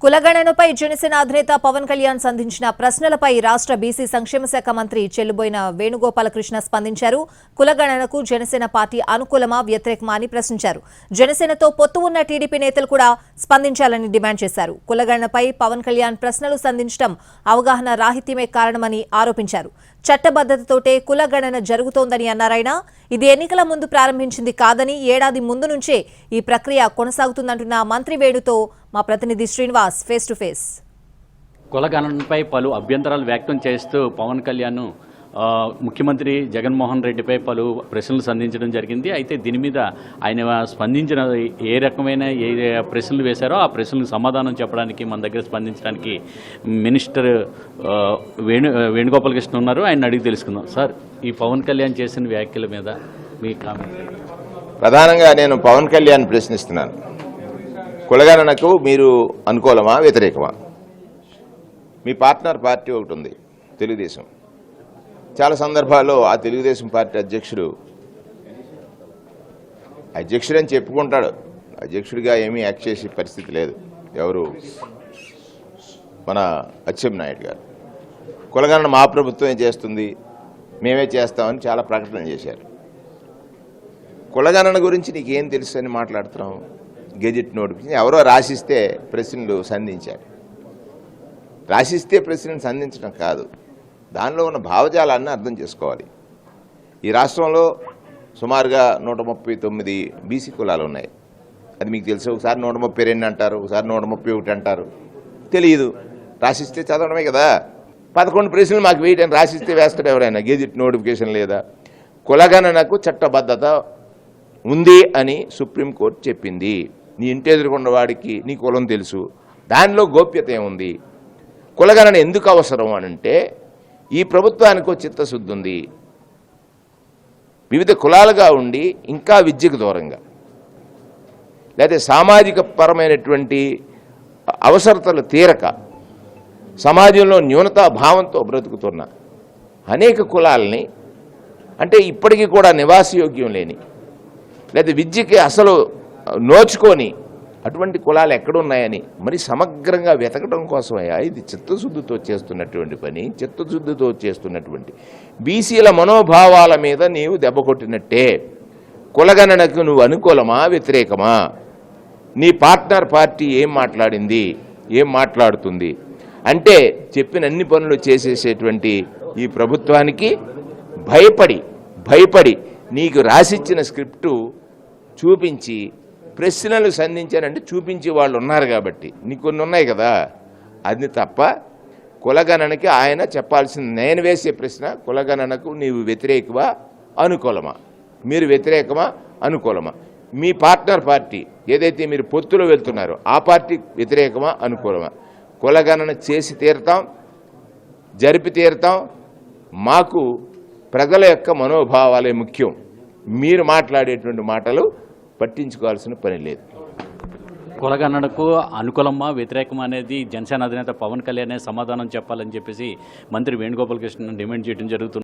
కులగణనపై జనసేన అధినేత పవన్ కళ్యాణ్ సంధించిన ప్రశ్నలపై రాష్ట్ర బీసీ సంక్షేమ శాఖ మంత్రి చెల్లుబోయిన వేణుగోపాలకృష్ణ స్పందించారు. కులగణనకు జనసేన పార్టీ అనుకూలమా వ్యతిరేకమా అని ప్రశ్నించారు. జనసేనతో పొత్తు ఉన్న టీడీపీ నేతలు కూడా స్పందించాలని డిమాండ్ చేశారు. కులగణనపై పవన్ కళ్యాణ్ ప్రశ్నలు సంధించడం అవగాహన రాహిత్యమే కారణమని ఆరోపించారు. చట్టబద్ధతతోటే కులగణన జరుగుతోందని అన్నారాయన. ఇది ఎన్నికల ముందు ప్రారంభించింది కాదని, ఏడాది ముందు నుంచే ఈ ప్రక్రియ కొనసాగుతుందంటున్న మంత్రి వేణుతో మా ప్రతినిధి శ్రీనివాస్ ఫేస్ టు ఫేస్. కులగణనపై పలు అభ్యంతరాలు వ్యక్తం చేస్తూ పవన్ కళ్యాణ్ ముఖ్యమంత్రి జగన్మోహన్ రెడ్డిపై పలు ప్రశ్నలు సంధించడం జరిగింది. అయితే దీని మీద ఆయన స్పందించిన ఏ రకమైన ఏ ప్రశ్నలు వేశారో ఆ ప్రశ్నలకు సమాధానం చెప్పడానికి మన దగ్గర స్పందించడానికి మినిస్టర్ వేణుగోపాలకృష్ణ ఉన్నారు. ఆయన అడిగి తెలుసుకుందాం. సార్, ఈ పవన్ కళ్యాణ్ చేసిన వ్యాఖ్యల మీద మీ కామెంట్. ప్రధానంగా నేను పవన్ కళ్యాణ్ ప్రశ్నిస్తున్నాను. కులగణనకు మీరు అనుకూలమా వ్యతిరేకమా? మీ పార్ట్నర్ పార్టీ ఒకటి ఉంది, తెలుగుదేశం. చాలా సందర్భాల్లో ఆ తెలుగుదేశం పార్టీ అధ్యక్షుడని చెప్పుకుంటాడు. అధ్యక్షుడిగా ఏమీ యాక్ట్ చేసే పరిస్థితి లేదు. ఎవరు? మన అచ్చెన్నాయుడు గారు. కులగణన మా ప్రభుత్వమే చేస్తుంది, మేమే చేస్తామని చాలా ప్రకటన చేశారు. కులగణన గురించి నీకేం తెలుసు అని మాట్లాడుతున్నాం. గెజెట్ నోటిఫికేషన్ ఎవరో రాసిస్తే ప్రశ్నలు సంధించారు. రాసిస్తే ప్రశ్నలు సంధించడం కాదు, దానిలో ఉన్న భావజాలాన్ని అర్థం చేసుకోవాలి. ఈ రాష్ట్రంలో సుమారుగా 139 బీసీ కులాలు ఉన్నాయి. అది మీకు తెలుసు. ఒకసారి 132 అంటారు, ఒకసారి 131 అంటారు. తెలియదు. రాసిస్తే చదవడమే కదా. 11 ప్రశ్నలు మాకు వేయటం రాసిస్తే వేస్తాడు ఎవరైనా. గెజెట్ నోటిఫికేషన్ లేదా? కులగణనకు చట్టబద్ధత ఉంది అని సుప్రీంకోర్టు చెప్పింది. నీ ఇంటి ఎదురుకున్న వాడికి నీ కులం తెలుసు, దానిలో గోప్యత ఏముంది? కులగణన ఎందుకు అవసరం అనంటే, ఈ ప్రభుత్వానికి చిత్తశుద్ధి ఉంది. వివిధ కులాలుగా ఉండి ఇంకా విద్యకు దూరంగా, లేదా సామాజిక పరమైనటువంటి అవసరతలు తీరక సమాజంలో న్యూనతా భావంతో బ్రతుకుతున్న అనేక కులాలని, అంటే ఇప్పటికీ కూడా నివాసయోగ్యం లేని, లేదా విద్యకి అసలు నోచుకొని అటువంటి కులాలు ఎక్కడున్నాయని మరి సమగ్రంగా వెతకడం కోసమయ్యా ఇది చిత్తశుద్ధితో చేస్తున్నటువంటి పని. చిత్తశుద్ధితో చేస్తున్నటువంటి బీసీల మనోభావాల మీద నీవు దెబ్బ కొట్టినట్టే. కులగణనకు నువ్వు అనుకూలమా వ్యతిరేకమా? నీ పార్ట్నర్ పార్టీ ఏం మాట్లాడింది, ఏం మాట్లాడుతుంది అంటే చెప్పిన అన్ని పనులు చేసేసేటువంటి ఈ ప్రభుత్వానికి భయపడి నీకు రాసిచ్చిన స్క్రిప్టు చూపించి ప్రశ్నలు సంధించారంటే చూపించే వాళ్ళు ఉన్నారు కాబట్టి నీకు కొన్ని ఉన్నాయి కదా. అది తప్ప కులగణనకి ఆయన చెప్పాల్సింది. నేను వేసే ప్రశ్న, కులగణనకు నీవు వ్యతిరేకమా అనుకూలమా? మీరు వ్యతిరేకమా అనుకూలమా? మీ పార్ట్నర్ పార్టీ ఏదైతే మీరు పొత్తులో వెళ్తున్నారో ఆ పార్టీ వ్యతిరేకమా అనుకూలమా? కులగణన చేసి తీరుతాం, జరిపి తీరుతాం. మాకు ప్రజల యొక్క మనోభావాలే ముఖ్యం. మీరు మాట్లాడేటువంటి మాటలు పట్టించుకోవాల్సిన పని లేదు. కులగణనకు అనుకూలమా వ్యతిరేకమా అనేది జనసేన అధినేత పవన్ కళ్యాణ్ సమాధానం చెప్పాలని చెప్పేసి మంత్రి వేణుగోపాలకృష్ణ డిమాండ్ చేయడం జరుగుతుంది.